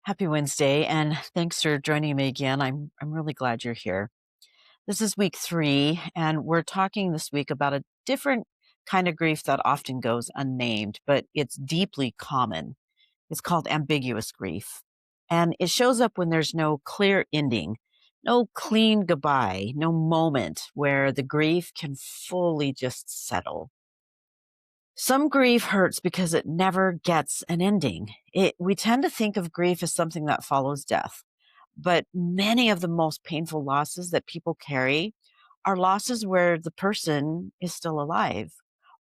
Happy Wednesday, and thanks for joining me again. I'm really glad you're here. This is week 3, and we're talking this week about a different kind of grief that often goes unnamed, but it's deeply common. It's called ambiguous grief. And it shows up when there's no clear ending, no clean goodbye, no moment where the grief can fully just settle. Some grief hurts because it never gets an ending. We tend to think of grief as something that follows death, but many of the most painful losses that people carry are losses where the person is still alive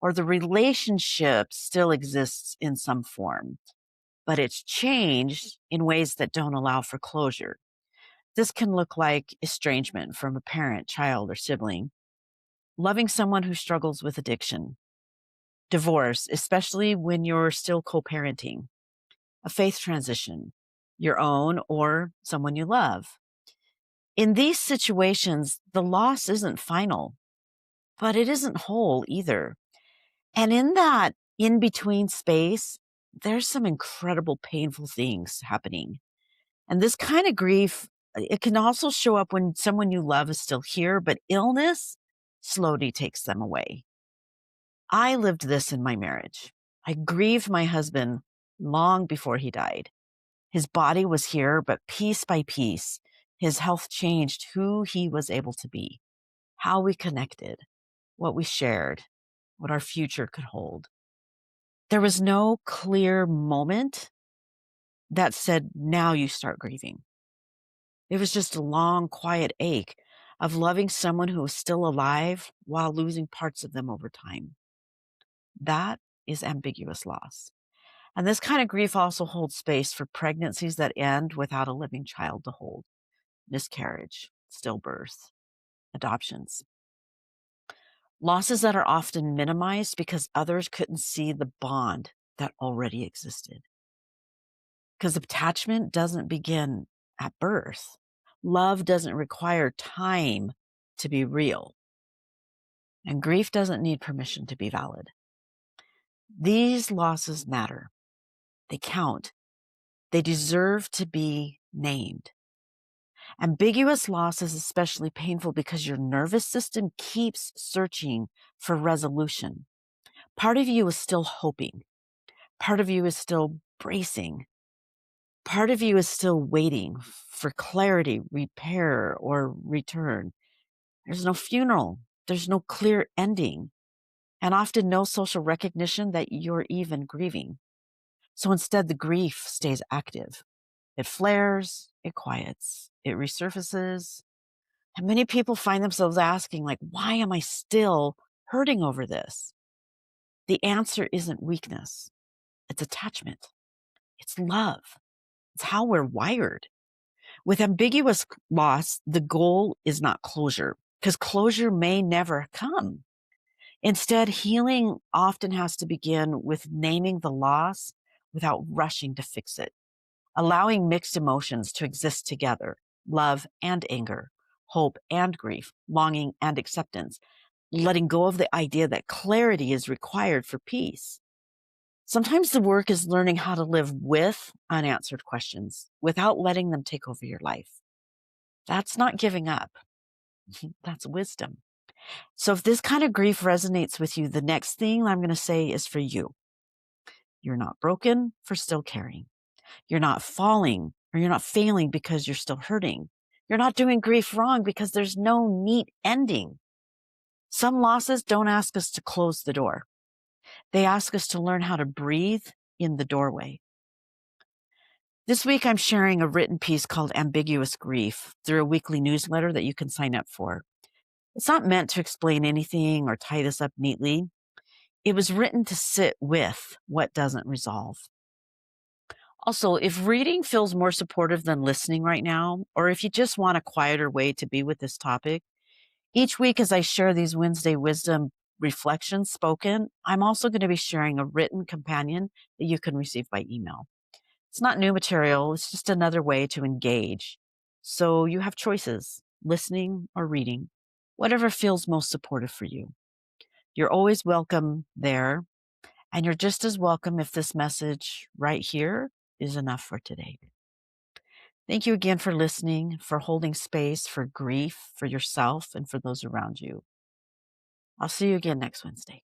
or the relationship still exists in some form, but it's changed in ways that don't allow for closure. This can look like estrangement from a parent, child, or sibling, loving someone who struggles with addiction, divorce, especially when you're still co parenting, a faith transition, your own or someone you love. In these situations, the loss isn't final, but it isn't whole either. And in that in between space, there's some incredible painful things happening. And this kind of grief, it can also show up when someone you love is still here, but illness slowly takes them away. I lived this in my marriage. I grieved my husband long before he died. His body was here, but piece by piece, his health changed who he was able to be, how we connected, what we shared, what our future could hold. There was no clear moment that said, now you start grieving. It was just a long, quiet ache of loving someone who was still alive while losing parts of them over time. That is ambiguous loss. And this kind of grief also holds space for pregnancies that end without a living child to hold, miscarriage, stillbirth, adoptions. Losses that are often minimized because others couldn't see the bond that already existed. Because attachment doesn't begin at birth. Love doesn't require time to be real. And grief doesn't need permission to be valid. These losses matter. They count. They deserve to be named. Ambiguous loss is especially painful because your nervous system keeps searching for resolution. Part of you is still hoping. Part of you is still bracing. Part of you is still waiting for clarity, repair, or return. There's no funeral. There's no clear ending, and often no social recognition that you're even grieving. So instead, the grief stays active. It flares, it quiets, it resurfaces. And many people find themselves asking, like, why am I still hurting over this? The answer isn't weakness. It's attachment. It's love. It's how we're wired. With ambiguous loss, the goal is not closure, because closure may never come. Instead, healing often has to begin with naming the loss without rushing to fix it, allowing mixed emotions to exist together, love and anger, hope and grief, longing and acceptance, letting go of the idea that clarity is required for peace. Sometimes the work is learning how to live with unanswered questions without letting them take over your life. That's not giving up. That's wisdom. So if this kind of grief resonates with you, the next thing I'm going to say is for you. You're not broken for still caring. You're not falling or you're not failing because you're still hurting. You're not doing grief wrong because there's no neat ending. Some losses don't ask us to close the door. They ask us to learn how to breathe in the doorway. This week, I'm sharing a written piece called Ambiguous Grief through a weekly newsletter that you can sign up for. It's not meant to explain anything or tie this up neatly. It was written to sit with what doesn't resolve. Also, if reading feels more supportive than listening right now, or if you just want a quieter way to be with this topic, each week as I share these Wednesday wisdom reflections spoken, I'm also going to be sharing a written companion that you can receive by email. It's not new material, it's just another way to engage. So you have choices, listening or reading, whatever feels most supportive for you. You're always welcome there, and you're just as welcome if this message right here is enough for today. Thank you again for listening, for holding space for grief, for yourself, and for those around you. I'll see you again next Wednesday.